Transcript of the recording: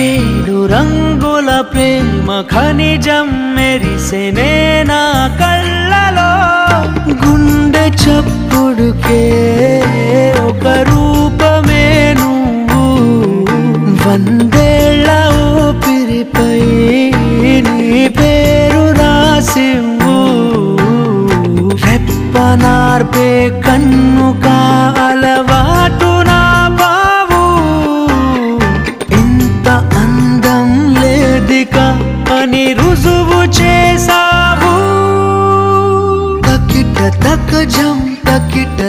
ఏడు రంగుల ప్రేమ ఖనిజం మెరిసెనే నా కళ్ళలో గుండె చప్పుడుకే ఒక రూపమే నువ్వు వందేళ్ల ఊపిరిపై నీ పేరు రాసివ్వు రెప్పనార్పే కన్ను కాలవాటు నా బావు ఇంత అందం లేదిక అని రుజువు చేసావు తకిట తక జం తకిట